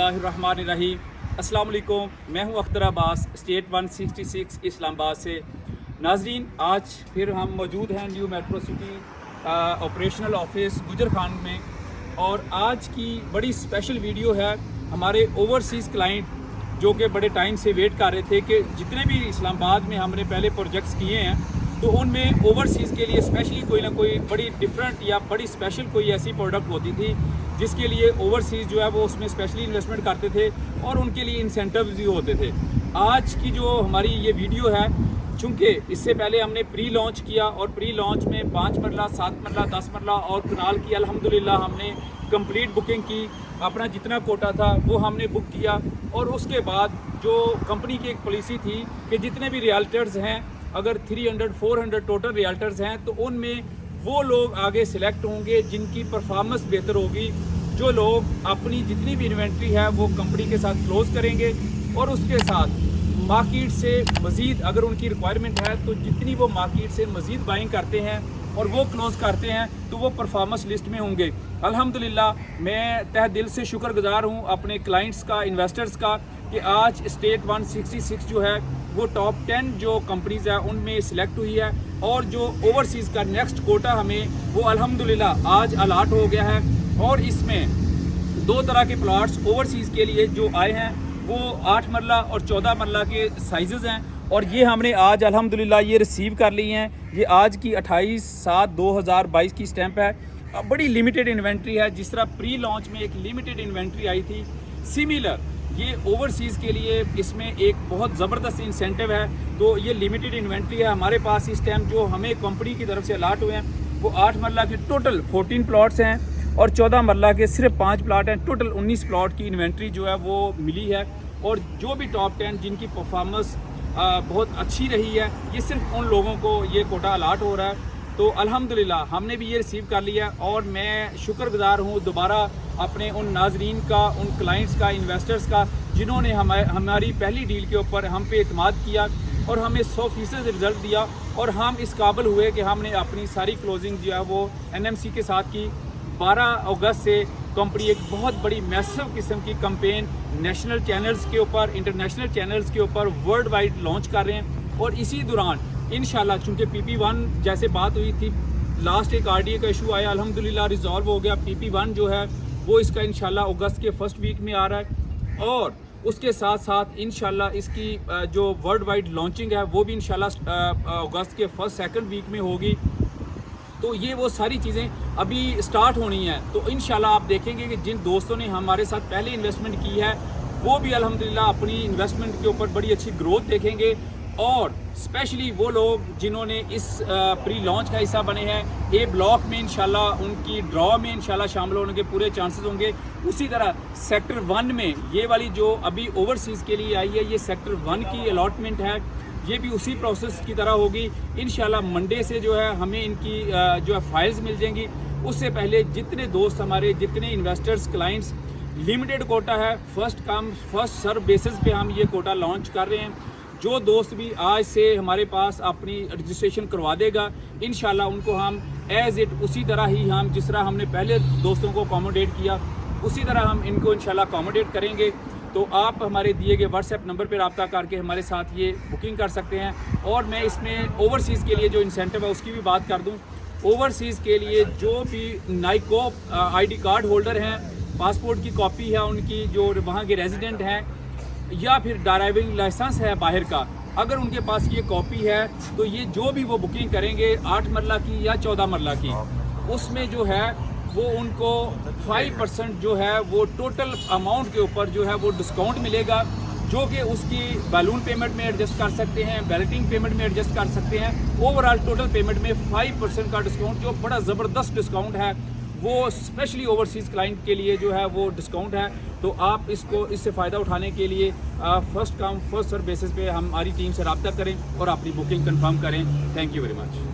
बिस्मिल्लाहिर्रहमानिर्रहीम। अस्सलाम वालेकुम, मैं हूं अख्तर अब्बास, स्टेट 166 इस्लामाबाद से। नाजरीन, आज फिर हम मौजूद हैं new metro city operational office गुजर खान में, और आज की बड़ी स्पेशल वीडियो है हमारे ओवरसीज़ क्लाइंट जो कि बड़े टाइम से वेट कर रहे थे कि जितने भी इस्लामाबाद में हमने पहले प्रोजेक्ट्स किए हैं तो उनमें ओवरसीज़ के लिए स्पेशली कोई ना कोई बड़ी डिफरेंट या बड़ी स्पेशल कोई ऐसी प्रोडक्ट होती थी जिसके लिए ओवरसीज़ जो है वो उसमें स्पेशली इन्वेस्टमेंट करते थे और उनके लिए इंसेंटिव भी होते थे। आज की जो हमारी ये वीडियो है, चूँकि इससे पहले हमने प्री लॉन्च किया और प्री लॉन्च में 5 मरला, 7 मरला, 10 मरला और कनाल की अल्हम्दुलिल्लाह हमने कंप्लीट बुकिंग की। अपना जितना कोटा था वो हमने बुक किया, और उसके बाद जो कंपनी की एक पॉलिसी थी कि जितने भी रियल्टर्स हैं, अगर 300-400 टोटल रियल्टर्स हैं तो उनमें वो लोग आगे सिलेक्ट होंगे जिनकी परफॉर्मेंस बेहतर होगी, जो लोग अपनी जितनी भी इन्वेंट्री है वो कंपनी के साथ क्लोज़ करेंगे, और उसके साथ मार्केट से मज़ीद अगर उनकी रिक्वायरमेंट है तो जितनी वो मार्केट से मज़ीद बाइंग करते हैं और वो क्लोज़ करते हैं तो वो परफॉर्मेंस लिस्ट में होंगे। अल्हम्दुलिल्लाह मैं तहे दिल से शुक्रगुजार हूँ अपने क्लाइंट्स का, इन्वेस्टर्स का, कि आज स्टेट 166 जो है वो टॉप 10 जो कंपनीज़ है उनमें सिलेक्ट हुई है, और जो ओवरसीज़ का नेक्स्ट कोटा हमें वो अल्हम्दुलिल्लाह आज अलाट हो गया है। और इसमें 2 तरह के प्लॉट्स ओवरसीज़ के लिए जो आए हैं वो 8 मरला और 14 मरला के साइज़ हैं, और ये हमने आज अल्हम्दुलिल्लाह ये रिसीव कर ली हैं। ये आज की 28/7/2022 की स्टैंप है। बड़ी लिमिटेड इन्वेंट्री है, जिस तरह प्री लॉन्च में एक लिमिटेड इन्वेंट्री आई थी, सिमिलर ये ओवरसीज़ के लिए इसमें एक बहुत ज़बरदस्त इंसेंटिव है। तो ये लिमिटेड इन्वेंट्री है हमारे पास इस टाइम, जो हमें कंपनी की तरफ से अलाट हुए हैं वो 8 मरला के टोटल 14 प्लॉट्स हैं और 14 मरला के सिर्फ 5 प्लाट हैं। टोटल 19 प्लॉट की इन्वेंट्री जो है वो मिली है, और जो भी टॉप 10 जिनकी परफॉर्मेंस बहुत अच्छी रही है, ये सिर्फ उन लोगों को ये कोटा अलाट हो रहा है। तो अल्हम्दुलिल्लाह हमने भी ये रिसीव कर लिया, और मैं शुक्रगुजार हूँ दोबारा अपने उन नाजरीन का, उन क्लाइंट्स का, इन्वेस्टर्स का, जिन्होंने हमारी पहली डील के ऊपर हम पे एतमाद किया और हमें 100% रिज़ल्ट दिया, और हम इस काबिल हुए कि हमने अपनी सारी क्लोजिंग जो है वो एनएमसी के साथ की। 12 अगस्त से कंपनी एक बहुत बड़ी मैसिव किस्म की कंपेन नेशनल चैनल्स के ऊपर, इंटरनेशनल चैनल्स के ऊपर वर्ल्ड वाइड लॉन्च कर रहे हैं, और इसी दौरान इंशाल्लाह चूँकि PP1 जैसे बात हुई थी, लास्ट एक RDA का इशू आया, अल्हम्दुलिल्लाह रिजॉल्व हो गया। PP1 जो है वो इसका इंशाल्लाह अगस्त के फर्स्ट वीक में आ रहा है, और उसके साथ साथ इंशाल्लाह इसकी जो वर्ल्ड वाइड लॉन्चिंग है वो भी इंशाल्लाह अगस्त के फर्स्ट सेकंड वीक में होगी। तो ये वो सारी चीज़ें अभी स्टार्ट होनी है। तो इंशाल्लाह आप देखेंगे कि जिन दोस्तों ने हमारे साथ पहले इन्वेस्टमेंट की है वो भी अल्हम्दुलिल्लाह अपनी इन्वेस्टमेंट के ऊपर बड़ी अच्छी ग्रोथ देखेंगे, और स्पेशली वो लोग जिन्होंने इस प्री लॉन्च का हिस्सा बने हैं, ए ब्लॉक में इंशाल्लाह उनकी ड्रॉ में इंशाल्लाह शामिल होने के पूरे चांसेस होंगे। उसी तरह सेक्टर 1 में ये वाली जो अभी ओवरसीज़ के लिए आई है, ये सेक्टर 1 की अलॉटमेंट है, ये भी उसी प्रोसेस की तरह होगी। इंशाल्लाह मंडे से जो है हमें इनकी जो है फाइल्स मिल जाएंगी। उससे पहले जितने दोस्त हमारे, जितने इन्वेस्टर्स, क्लाइंट्स, लिमिटेड कोटा है, first come first serve basis पे हम ये कोटा लॉन्च कर रहे हैं। जो दोस्त भी आज से हमारे पास अपनी रजिस्ट्रेशन करवा देगा, इंशाल्लाह उनको हम एज इट उसी तरह ही, हम जिस तरह हमने पहले दोस्तों को अकोमोडेट किया उसी तरह हम इनको इंशाल्लाह अकोमोडेट करेंगे। तो आप हमारे दिए गए व्हाट्सएप नंबर पर रब्ता करके हमारे साथ ये बुकिंग कर सकते हैं। और मैं इसमें ओवरसीज़ के लिए जो इंसेंटिव है उसकी भी बात कर दूँ। ओवरसीज़ के लिए जो भी नाइकोप ID कार्ड होल्डर हैं, पासपोर्ट की कॉपी है उनकी, जो वहाँ के रेजिडेंट हैं, या फिर ड्राइविंग लाइसेंस है बाहर का, अगर उनके पास ये कॉपी है तो ये जो भी वो बुकिंग करेंगे 8 मरला की या 14 मरला की, उसमें जो है वो उनको 5% जो है वो टोटल अमाउंट के ऊपर जो है वो डिस्काउंट मिलेगा, जो कि उसकी बैलून पेमेंट में एडजस्ट कर सकते हैं, बैलेटिंग पेमेंट में एडजस्ट कर सकते हैं। ओवरऑल टोटल पेमेंट में 5% का डिस्काउंट, जो बड़ा ज़बरदस्त डिस्काउंट है, वो स्पेशली ओवरसीज़ क्लाइंट के लिए जो है वो डिस्काउंट है। तो आप इससे फ़ायदा उठाने के लिए first come first serve basis पे हमारी टीम से रब्ता करें और अपनी बुकिंग कंफर्म करें। Thank you very much.